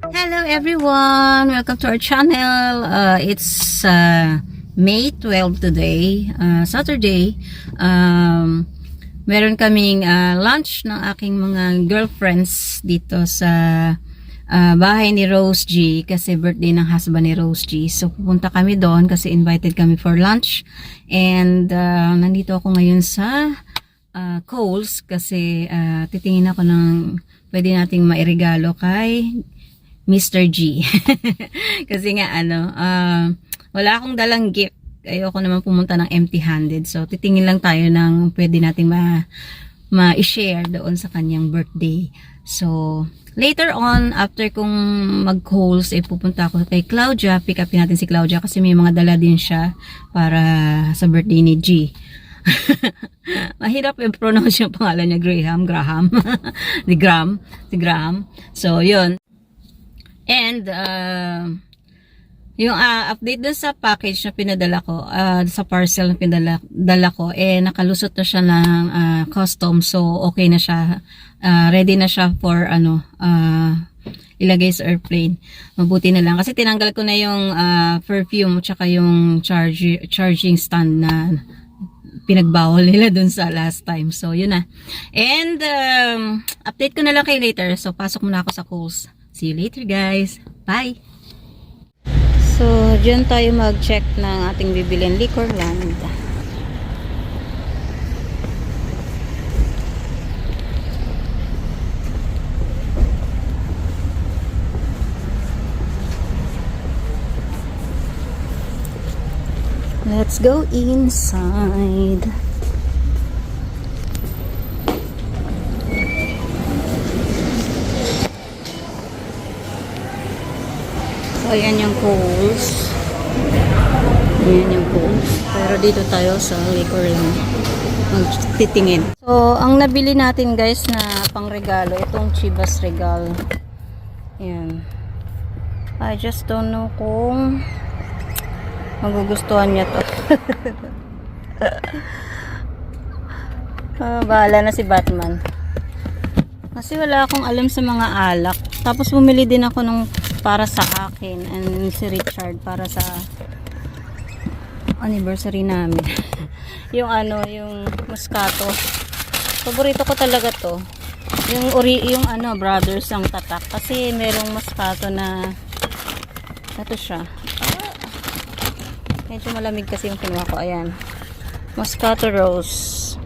Hello everyone! Welcome to our channel. It's May 12 today, Saturday. Meron kaming lunch ng aking mga girlfriends dito sa bahay ni Rose G kasi birthday ng husband ni Rose G. So pupunta kami doon kasi invited kami for lunch. And nandito ako ngayon sa Kohl's kasi titingin ako ng pwede nating mairegalo kay Mr. G. Kasi nga wala akong dalang gift. Ayoko naman pumunta ng empty-handed. So titingin lang tayo ng pwede nating ma-share doon sa kanyang birthday. So later on, after kung mag-Kohl's, pupunta ako kay Claudia. Pick upin natin si Claudia kasi may mga dala din siya para sa birthday ni G. Mahirap i-pronounce yung pangalan niya, Graham. si Graham. So yun. And yung update dun sa package na pinadala ko, sa parcel na pinadala ko, nakalusot na siya ng custom. So okay na siya, ready na siya for ilagay sa airplane. Mabuti na lang kasi tinanggal ko na yung perfume tsaka yung charging stand na pinagbawal nila dun sa last time. So yun na. And update ko na lang kayo later. So pasok muna ako sa Kohl's. See you later guys. Bye! So, dyan tayo mag-check ng ating bibilin Liquorland. Let's go inside. So, ayan yung Kohl's. Ayan yung Kohl's. Pero dito tayo sa Liquorland magtitingin. So, ang nabili natin guys na pangregalo, itong Chivas Regal. Ayan. I just don't know kung magugustuhan niya to. Bahala na si Batman. Kasi wala akong alam sa mga alak. Tapos bumili din ako nung para sa akin and si Richard para sa anniversary namin. yung Moscato. Paborito ko talaga to. Yung Brothers ang tatak kasi merong Moscato na ito siya. Medyo malamig kasi yung kinuha ko. Ayan. Moscato Rose.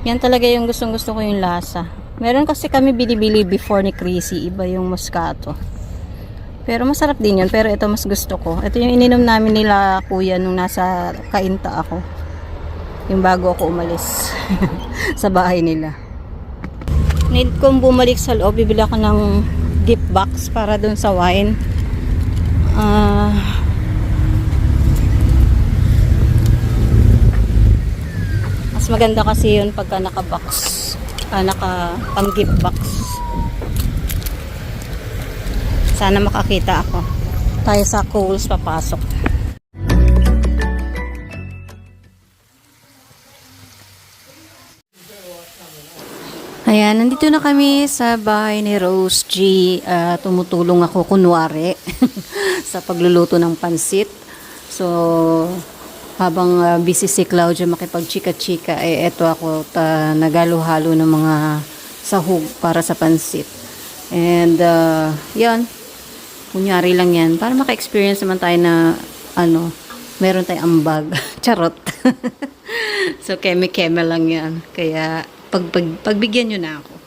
Yan talaga yung gustong-gusto ko yung lasa. Meron kasi kami bili-bili before ni Chrissy. Iba yung Moscato. Pero masarap din yun. Pero ito mas gusto ko. Ito yung ininom namin nila kuya nung nasa Kainta ako. Yung bago ako umalis. Sa bahay nila. Need kong bumalik sa loob. Bibili ako ng gift box para dun sa wine. Mas maganda kasi yun pagka naka-box. Naka-pang-gift box. Sana makakita ako. Tayo sa Kohl's papasok. Ayan, nandito na kami sa bahay ni Rose G. Tumutulong ako kunwari sa pagluluto ng pansit. So, habang busy si Claudia makipag-chika-chika, eto ako nagalo-halo ng mga sahog para sa pansit. And, yan. Kunyari lang yan. Para maka-experience naman tayo na, meron tayong ambag. Charot. So, keme-keme lang yan. Kaya, pagbigyan nyo na ako.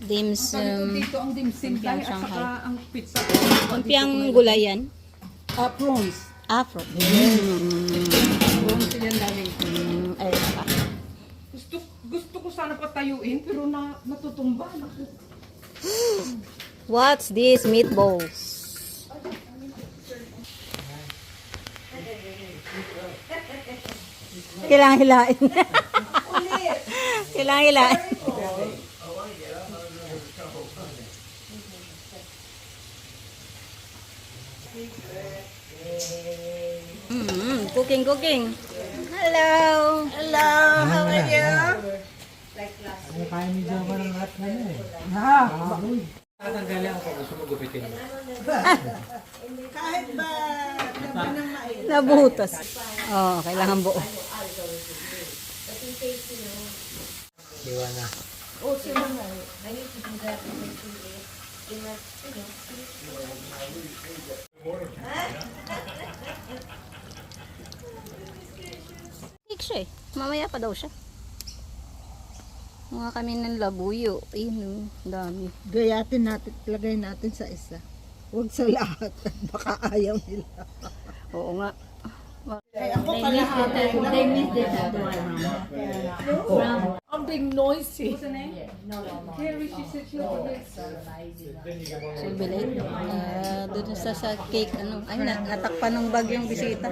Dimsum. Dito ang dimsim Lumpiang at saka Shanghai. ang pizza. Lumpiang gulay yan? Prawns. Afro. Prawns yan dami. Ayun pa. Gusto ko sana patayuin pero natutumba. What's this? Meatballs. Kailangan hilain. Kailangan hilain. Cooking, cooking. Hello. Hello. How are you? Kaya ni Java ng lahat na yun eh. Tatanggalin ako kung gusto mo gupitin mo. Nabutas. Oh, kailangan buo. Diwa na. Cake siya eh. Mamaya pa daw siya. Mga kami ng labuyo. Ayun, dami. Gayatin natin, lagay natin sa isa. Huwag sa lahat. Baka ayaw nila. Oo nga. Ako pala I'm being noisy. What's her name? Carrie, she said she was Silbilate. Doon sa cake, ano. Ay, natakpan ng bagyong bisita.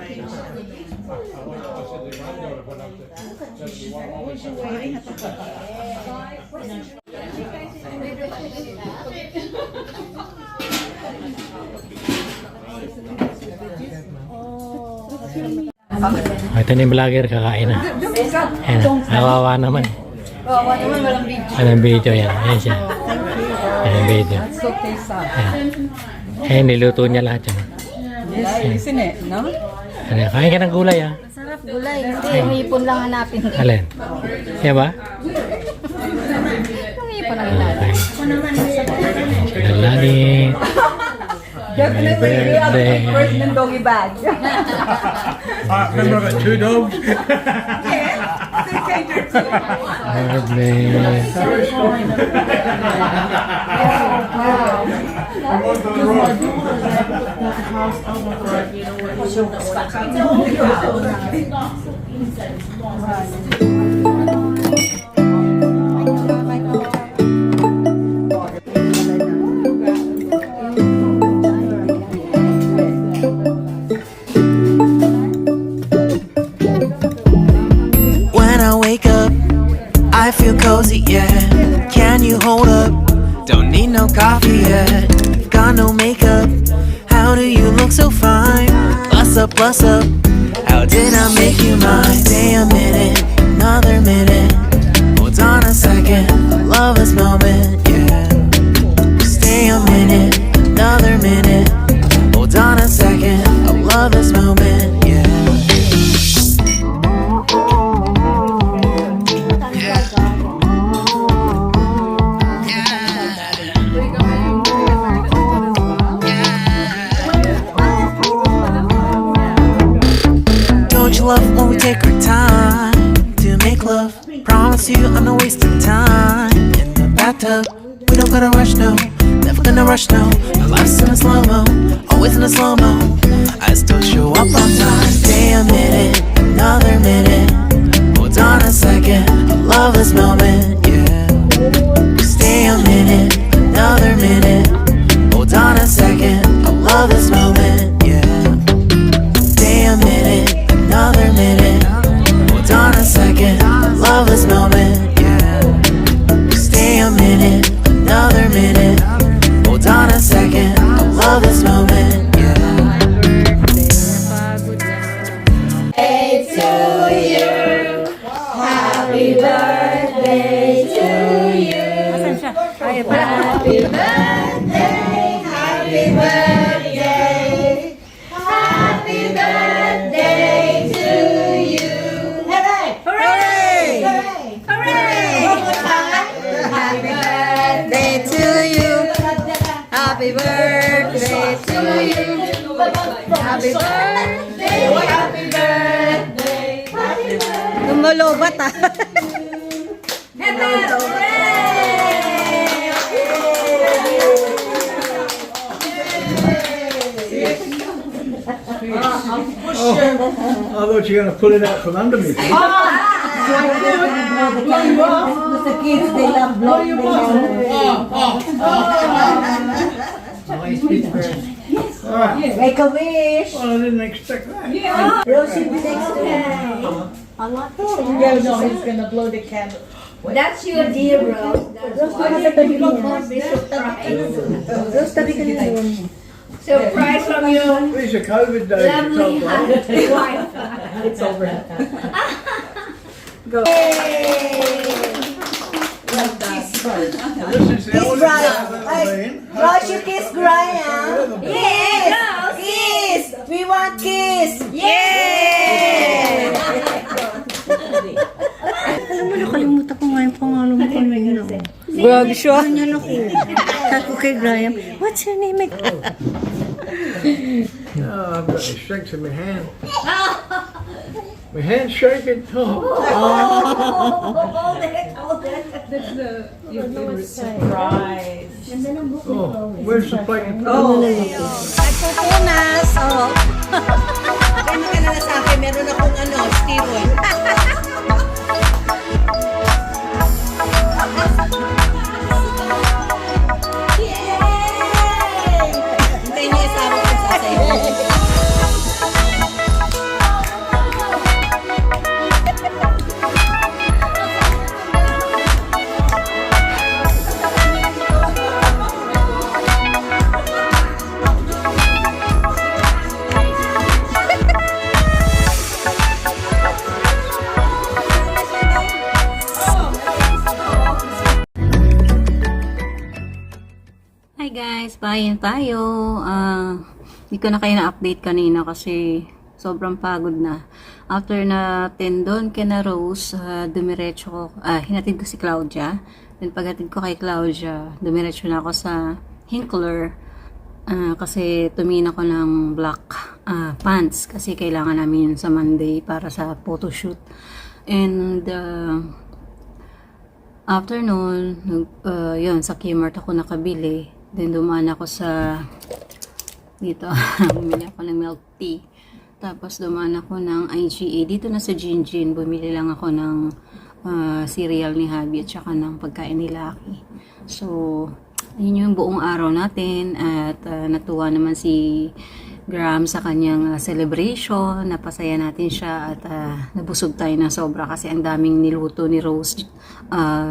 Ito na yung vlogger kakain na. Ayan, kawawa naman. Oo, naman walang video. Walang video yan. Ayan siya. Ayan video. Ayan. Ayan, niluto niya lahat yan. Isn't it? No? Ayan, kain ka ng gulay ah. Sarap gulay. Hindi, may ipon lang hanapin. Alin? Yan ba? Yung ipon lang hanapin. Okay. Lalani. Happy birthday. ng doggy bag. Remember I got 2 dogs? Birthday. When I wake up, I feel cozy, yeah. Can you hold up? Don't need no coffee yet. Got no makeup. How do you look so fine? Bust up, bust up. How did I make you mine? Stay a minute, another minute. Hold on a second, I love this moment, yeah. Stay a minute, another minute. Hold on a second, I love this moment, yeah. Don't you love when we take our time to make love? Promise you I'm not wasting time in the bathtub. We don't gotta rush, no. Never gonna rush, no. Our life's in a slow-mo, always in a slow-mo. I still show up on time. Stay a minute, another minute. Hold on a second, I love this moment, yeah. Stay a minute, another minute. Hold on a second, I love this moment, yeah. Stay a minute, another minute. Hold on a second, I love this moment, yeah. Stay a minute, another minute. Hold on a second, I love this moment, yeah. Birthday to you. Happy birthday to you. Happy birthday. Happy birthday. Gumalobat ah. I thought you were going to pull it out from under me. The kids, they love blowing the Alright. Make a wish. Well, I didn't expect that. Rosie, be next to me. Yeah, no, he's gonna blow the candle. That's your dear Rose. That's why you be surprised. Surprise from your These are COVID days. It's lovely over. wife. It's over. This is the oldest I've ever been. Rose, you kiss Graham. Yes! Kiss! We want kiss! Yay! Alam mo, nakalimutan ko nga yung pangalan mo kanina. Grabe siya. Ganyan ako. Sabi ko kay Graham, what's your name? Oh, I've got the strength in my hand. My hand's shaking. Oh. Surprise. Oh, where's the plate? Nagpupunas, oh. Kaya ka na sa akin, meron akong steroid. Yay! Hintayin niyo yung asawa ko sasayaw. Hi guys, bayan tayo. Hindi ko na kayo na-update kanina kasi sobrang pagod na. After natin doon kina Rose, dumiretso ko, hinatid ko si Claudia. Then paghatid ko kay Claudia, dumiretso na ako sa Hinkler kasi tumingin ako ng black pants kasi kailangan namin yun sa Monday para sa photoshoot. And after noon, yun, sa Kmart ako nakabili. Then dumaan ako sa dito, bumili ako ng milk tea. Tapos dumaan ako ng IGA. Dito na sa Jinjin, bumili lang ako ng cereal ni Habi at saka ng pagkain ni Lucky. So, yun yung buong araw natin at natuwa naman si Graham sa kanyang celebration. Napasaya natin siya at nabusog tayo na sobra kasi ang daming niluto ni Rose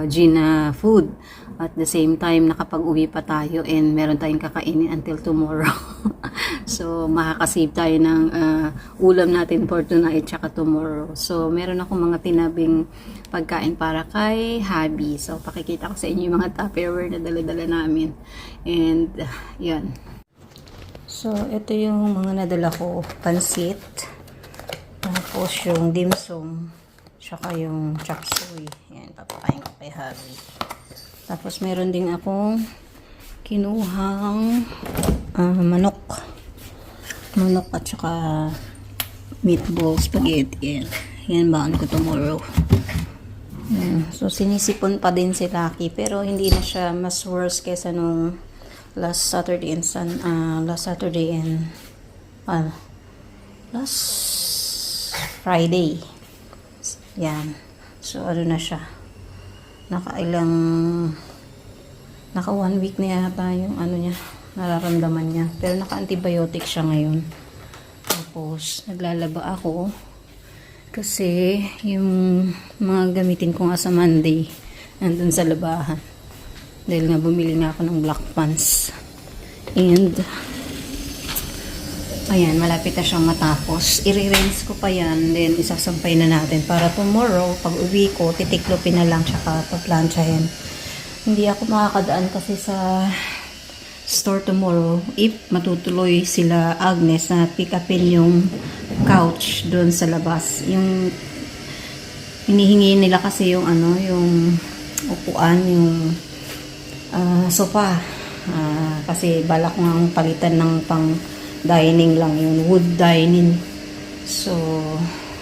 Gina food. At the same time, nakapag-uwi pa tayo and meron tayong kakainin until tomorrow. So, makakasave tayo ng ulam natin for tonight tsaka tomorrow. So, meron akong mga tinabing pagkain para kay Habi. So, pakikita ko sa inyo yung mga Tupperware na dala-dala namin. And, yan. So, ito yung mga nadala ko. Pansit. Tapos yung dim sum. Tsaka yung chop suey. Yan, papakain ko kay Habi. Tapos meron din akong kinuhang manok. Manok at saka meatball spaghetti. Yan baan ko tomorrow. So sinisipon pa din si Lucky pero hindi na siya mas worse kaysa nung last Saturday and last Friday. Yan. So ano na siya. Naka 1 week na yata yung ano niya, nararamdaman niya. Pero naka-antibiotic siya ngayon. Tapos, naglalaba ako. Kasi, yung mga gamitin ko nga sa Monday, nandun sa labahan. Dahil nga bumili nga ako ng black pants. And, ayan, malapit na siyang matapos. I-rinse ko pa yan, then isasampay na natin para tomorrow, pag uwi ko, titiklopin na lang tsaka paplansyahin. Hindi ako makakadaan kasi sa store tomorrow if matutuloy sila Agnes na pick upin yung couch doon sa labas. Yung hinihingi nila kasi yung yung upuan, yung sofa. Kasi balak ko nga palitan ng pang dining lang yun, wood dining. So,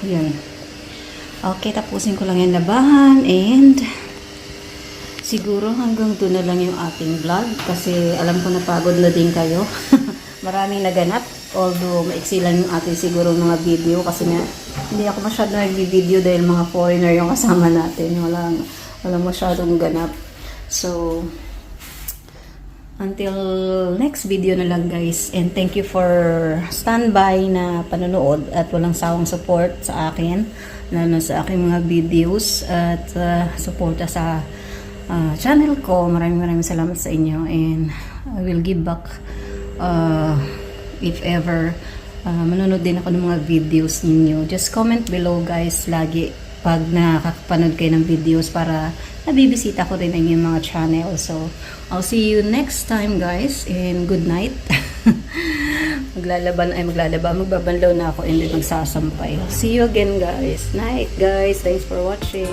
yun. Okay, tapusin ko lang yung labahan and siguro hanggang doon na lang yung ating vlog kasi alam ko napagod na din kayo. Maraming naganap, although maiksi lang yung ating siguro mga video kasi nga hindi ako masyado nag-video dahil mga foreigner yung kasama natin. Walang masyadong ganap. So, Until next video na lang guys. And thank you for standby na panonood at walang sawang support sa akin. Lalo sa aking mga videos at suporta sa channel ko. Maraming salamat sa inyo. And I will give back if ever manonood din ako ng mga videos ninyo. Just comment below guys lagi pag nakakapanood kayo ng videos para nabibisita ko rin ang inyong mga channel. So, I'll see you next time guys and good night. Magbabanlaw na ako and then magsasampay. See you again guys. Night guys. Thanks for watching.